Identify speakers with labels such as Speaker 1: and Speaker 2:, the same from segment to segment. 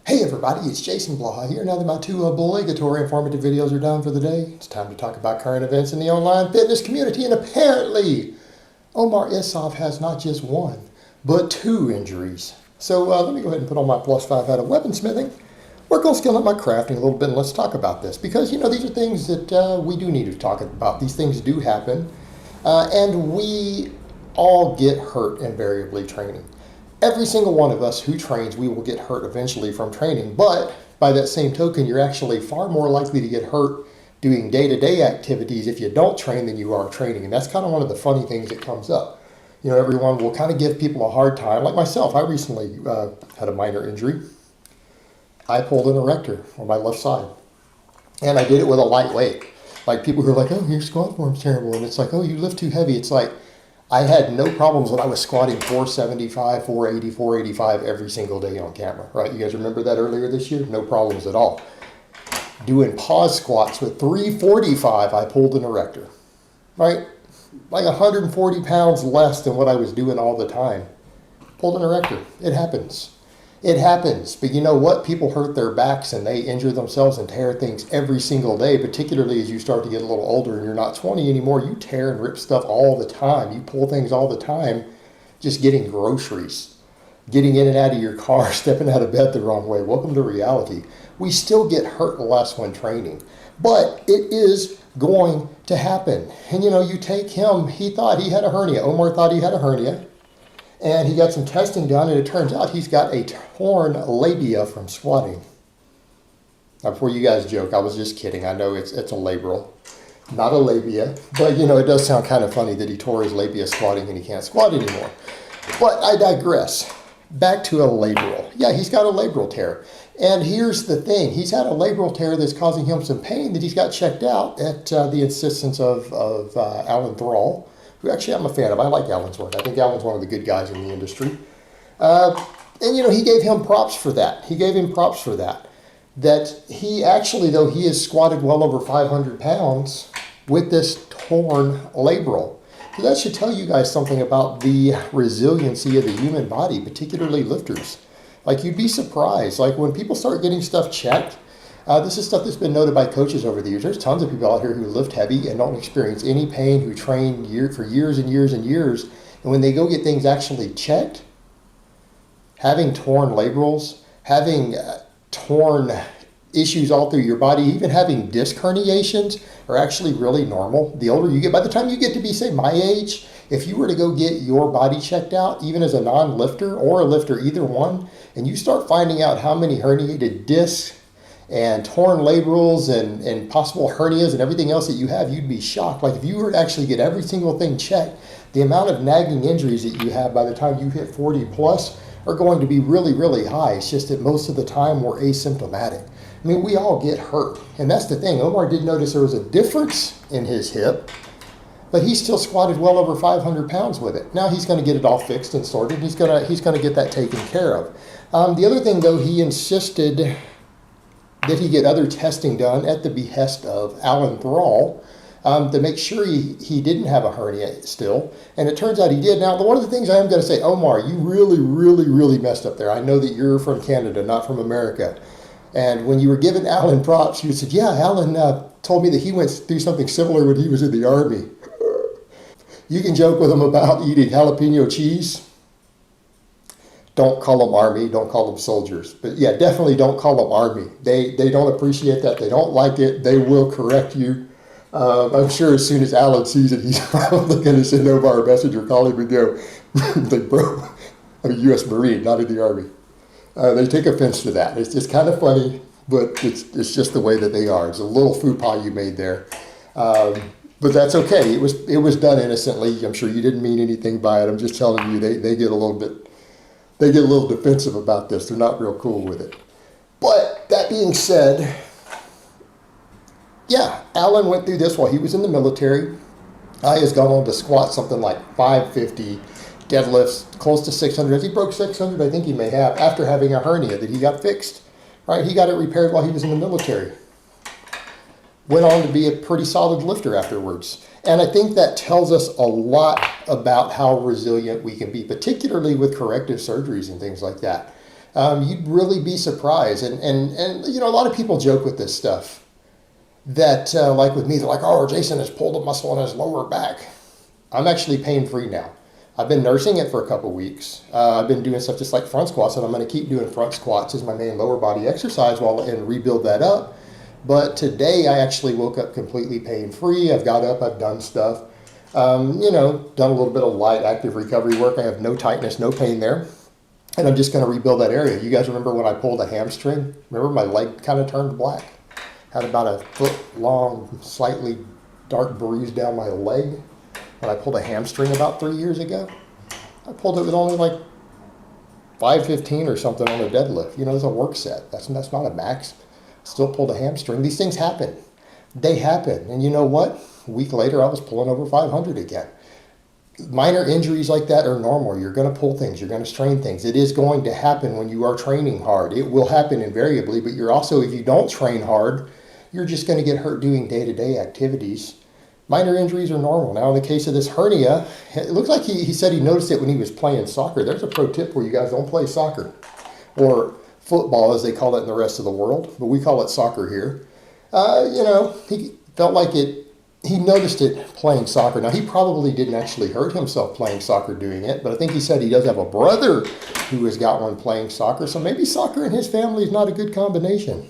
Speaker 1: Hey everybody, it's Jason Blaha here. Now that my two obligatory informative videos are done for the day, it's time to talk about current events in the online fitness community. And apparently, Omar Asaf has not just one, but two injuries. So let me go ahead and put on my +5 out of weaponsmithing. Work on skilling up my crafting a little bit, and let's talk about this. Because, you know, these are things that we do need to talk about. These things do happen. And we all get hurt invariably training. Every single one of us who trains, we will get hurt eventually from training. But by that same token, you're actually far more likely to get hurt doing day-to-day activities if you don't train than you are training. And that's kind of one of the funny things that comes up. You know, everyone will kind of give people a hard time. Like myself, I recently had a minor injury. I pulled an erector on my left side. And I did it with a light weight. Like people who are like, oh, your squat form's terrible. And it's like, oh, you lift too heavy. It's like, I had no problems when I was squatting 475, 480, 485 every single day on camera, right? You guys remember that earlier this year? No problems at all. Doing pause squats with 345, I pulled an erector, right? Like 140 pounds less than what I was doing all the time. Pulled an erector. It happens. It happens. But you know what? People hurt their backs and they injure themselves and tear things every single day, particularly as you start to get a little older and you're not 20 anymore. You tear and rip stuff all the time. You pull things all the time, just getting groceries, getting in and out of your car, stepping out of bed the wrong way. Welcome to reality. We still get hurt less when training, but it is going to happen. And you know, you take him, he thought he had a hernia. Omar thought he had a hernia. And he got some testing done, and it turns out he's got a torn labia from squatting. Now, before you guys joke, I was just kidding. I know it's a labral, not a labia. But, you know, it does sound kind of funny that he tore his labia squatting and he can't squat anymore. But I digress. Back to a labral. Yeah, he's got a labral tear. And here's the thing. He's had a labral tear that's causing him some pain that he's got checked out at the insistence of Alan Thrall, who actually I'm a fan of. I like Alan's work. I think Alan's one of the good guys in the industry. And, you know, he gave him props for that. He gave him props for that. That he actually, though, he has squatted well over 500 pounds with this torn labral. So that should tell you guys something about the resiliency of the human body, particularly lifters. Like, you'd be surprised. Like, when people start getting stuff checked, this is stuff that's been noted by coaches over the years. There's tons of people out here who lift heavy and don't experience any pain, who train for years and years and years. And when they go get things actually checked, having torn labrals, having torn issues all through your body, even having disc herniations are actually really normal. The older you get, by the time you get to be, say, my age, if you were to go get your body checked out, even as a non-lifter or a lifter, either one, and you start finding out how many herniated discs and torn labrals and possible hernias and everything else that you have, you'd be shocked. Like, if you were to actually get every single thing checked, the amount of nagging injuries that you have by the time you hit 40 plus are going to be really, really high. It's just that most of the time we're asymptomatic. I mean, we all get hurt. And that's the thing. Omar did notice there was a difference in his hip, but he still squatted well over 500 pounds with it. Now he's going to get it all fixed and sorted. He's going to get that taken care of. The other thing, though, he insisted that he get other testing done at the behest of Alan Thrall to make sure he didn't have a hernia still. And it turns out he did. Now, one of the things I am going to say, Omar, you really, really, really messed up there. I know that you're from Canada, not from America. And when you were giving Alan props, you said, yeah, Alan told me that he went through something similar when he was in the Army. You can joke with him about eating jalapeno cheese. Don't call them Army, don't call them soldiers. But yeah, definitely don't call them Army. They don't appreciate that. They don't like it. They will correct you. I'm sure as soon as Alan sees it, he's probably going to send over our messenger, call him and go, like, bro, I'm a U.S. Marine, not in the Army. They take offense to that. It's just kind of funny, but it's just the way that they are. It's a little faux pas you made there. But that's okay. It was done innocently. I'm sure you didn't mean anything by it. I'm just telling you, they get a little defensive about this. They're not real cool with it. But that being said, yeah, Alan went through this while he was in the military. I has gone on to squat something like 550, deadlifts close to 600. Has he broke 600? I think he may have, after having a hernia that he got fixed. Right? He got it repaired while he was in the military. Went on to be a pretty solid lifter afterwards. And I think that tells us a lot about how resilient we can be, particularly with corrective surgeries and things like that. You'd really be surprised. And you know, a lot of people joke with this stuff. That, like with me, they're like, oh, Jason has pulled a muscle in his lower back. I'm actually pain-free now. I've been nursing it for a couple weeks. I've been doing stuff just like front squats, and I'm going to keep doing front squats as my main lower body exercise and rebuild that up. But today I actually woke up completely pain-free. I've got up, I've done stuff. You know, done a little bit of light active recovery work. I have no tightness, no pain there. And I'm just going to rebuild that area. You guys remember when I pulled a hamstring? Remember my leg kind of turned black? Had about a foot long, slightly dark bruise down my leg when I pulled a hamstring about 3 years ago. I pulled it with only like 515 or something on a deadlift. You know, it's a work set. That's not a max. Still pulled a hamstring. These things happen. They happen. And you know what? A week later, I was pulling over 500 again. Minor injuries like that are normal. You're going to pull things. You're going to strain things. It is going to happen when you are training hard. It will happen invariably, but you're also, if you don't train hard, you're just going to get hurt doing day-to-day activities. Minor injuries are normal. Now, in the case of this hernia, it looks like he said he noticed it when he was playing soccer. There's a pro tip where you guys don't play soccer, or football as they call it in the rest of the world, but we call it soccer here. You know, he felt like he noticed it playing soccer. Now, he probably didn't actually hurt himself playing soccer doing it, but I think he said he does have a brother who has got one playing soccer, so maybe soccer in his family is not a good combination.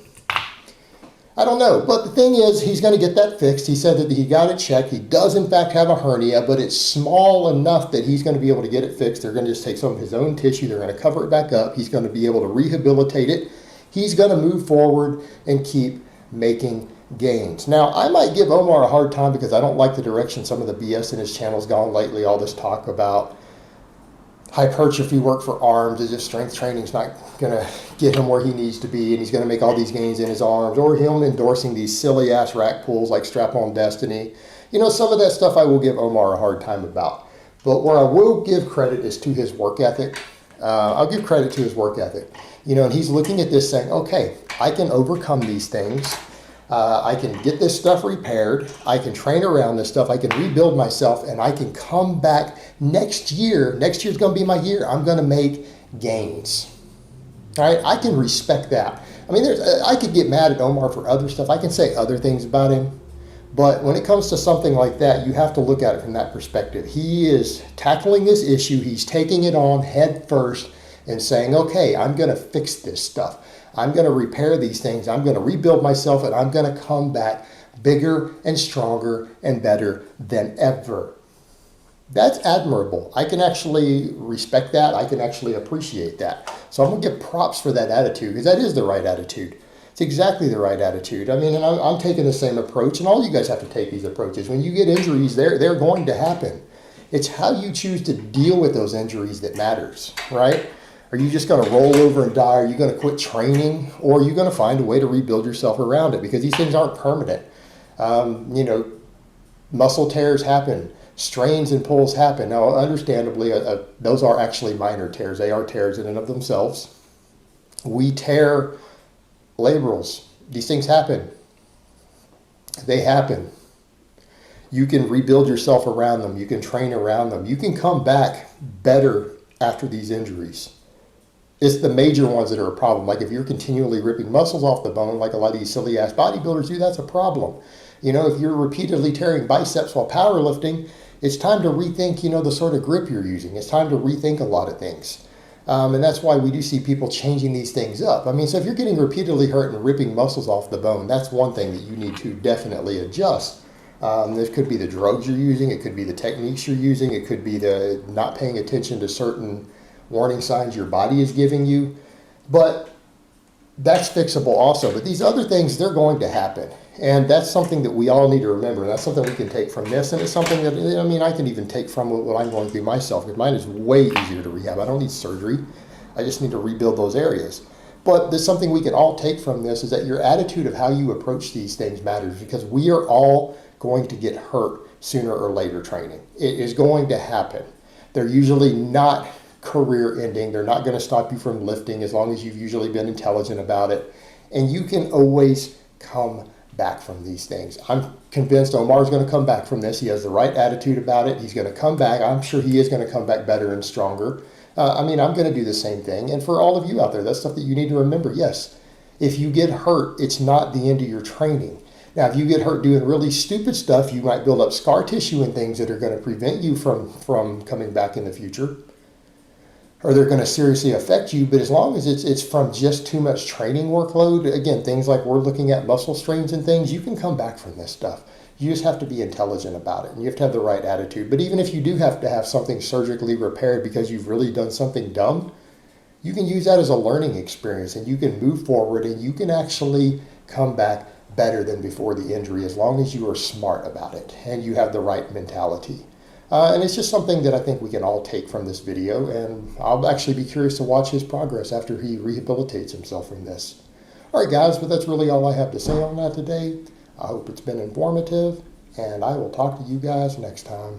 Speaker 1: I don't know, but the thing is, he's going to get that fixed. He said that he got it checked. He does, in fact, have a hernia, but it's small enough that he's going to be able to get it fixed. They're going to just take some of his own tissue. They're going to cover it back up. He's going to be able to rehabilitate it. He's going to move forward and keep making gains. Now, I might give Omar a hard time because I don't like the direction some of the BS in his channel's gone lately. All this talk about hypertrophy work for arms, as if strength training is not going to get him where he needs to be, and he's going to make all these gains in his arms, or him endorsing these silly ass rack pulls like Strap-on Destiny. You know, some of that stuff I will give Omar a hard time about. But where I will give credit is to his work ethic. I'll give credit to his work ethic. You know, and he's looking at this saying, okay, I can overcome these things. I can get this stuff repaired. I can train around this stuff. I can rebuild myself, and I can come back next year. Next year's going to be my year. I'm going to make gains. All right, I can respect that. I mean, I could get mad at Omar for other stuff. I can say other things about him. But when it comes to something like that, you have to look at it from that perspective. He is tackling this issue. He's taking it on head first and saying, okay, I'm going to fix this stuff. I'm going to repair these things. I'm going to rebuild myself, and I'm going to come back bigger and stronger and better than ever. That's admirable. I can actually respect that. I can actually appreciate that. So I'm going to give props for that attitude, because that is the right attitude. It's exactly the right attitude. I mean, and I'm taking the same approach, and all you guys have to take these approaches. When you get injuries, they're going to happen. It's how you choose to deal with those injuries that matters, right? Are you just going to roll over and die? Are you going to quit training? Or are you going to find a way to rebuild yourself around it? Because these things aren't permanent. You know, muscle tears happen. Strains and pulls happen. Now, understandably, those are actually minor tears. They are tears in and of themselves. We tear labrals. These things happen. They happen. You can rebuild yourself around them. You can train around them. You can come back better after these injuries. It's the major ones that are a problem. Like if you're continually ripping muscles off the bone, like a lot of these silly ass bodybuilders do, that's a problem. You know, if you're repeatedly tearing biceps while powerlifting, it's time to rethink, you know, the sort of grip you're using. It's time to rethink a lot of things. And that's why we do see people changing these things up. I mean, so if you're getting repeatedly hurt and ripping muscles off the bone, that's one thing that you need to definitely adjust. This could be the drugs you're using. It could be the techniques you're using. It could be the not paying attention to certain warning signs your body is giving you. But that's fixable also. But these other things, they're going to happen. And that's something that we all need to remember. That's something we can take from this. And it's something that, I mean, I can even take from what I'm going through myself. Because mine is way easier to rehab. I don't need surgery. I just need to rebuild those areas. But there's something we can all take from this, is that your attitude of how you approach these things matters. Because we are all going to get hurt sooner or later training. It is going to happen. They're usually not career ending. They're not going to stop you from lifting as long as you've usually been intelligent about it. And you can always come back from these things. I'm convinced Omar's going to come back from this. He has the right attitude about it. He's going to come back. I'm sure he is going to come back better and stronger. I mean, I'm going to do the same thing. And for all of you out there, that's stuff that you need to remember. Yes, if you get hurt, it's not the end of your training. Now, if you get hurt doing really stupid stuff, you might build up scar tissue and things that are going to prevent you from coming back in the future, or they're going to seriously affect you. But as long as it's from just too much training workload, again, things like we're looking at muscle strains and things, you can come back from this stuff. You just have to be intelligent about it, and you have to have the right attitude. But even if you do have to have something surgically repaired because you've really done something dumb, you can use that as a learning experience, and you can move forward, and you can actually come back better than before the injury as long as you are smart about it and you have the right mentality. And it's just something that I think we can all take from this video, and I'll actually be curious to watch his progress after he rehabilitates himself from this. All right, guys, but that's really all I have to say on that today. I hope it's been informative, and I will talk to you guys next time.